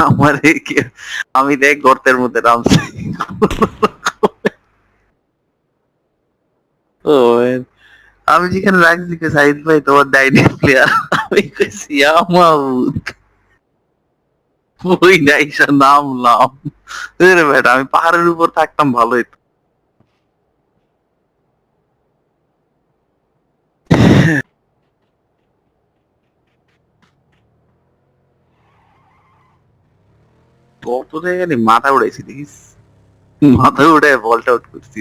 আমারে কে আমি দেখ গর্তের মধ্যে নামছি। ও man, আমি যেখানে রাখছি কে সাইদ ভাই তোমার ডাইনি প্লেয়ার আমি কইছি মাহমুদ ওই নাইসা নামলাম রে বেটা আমি পাহাড়ের উপর থাকতাম ভালোই তো। কত জায়গায় মাথা উড়াইছি দেখিস মাথা উড়ে বলটা আউট করছি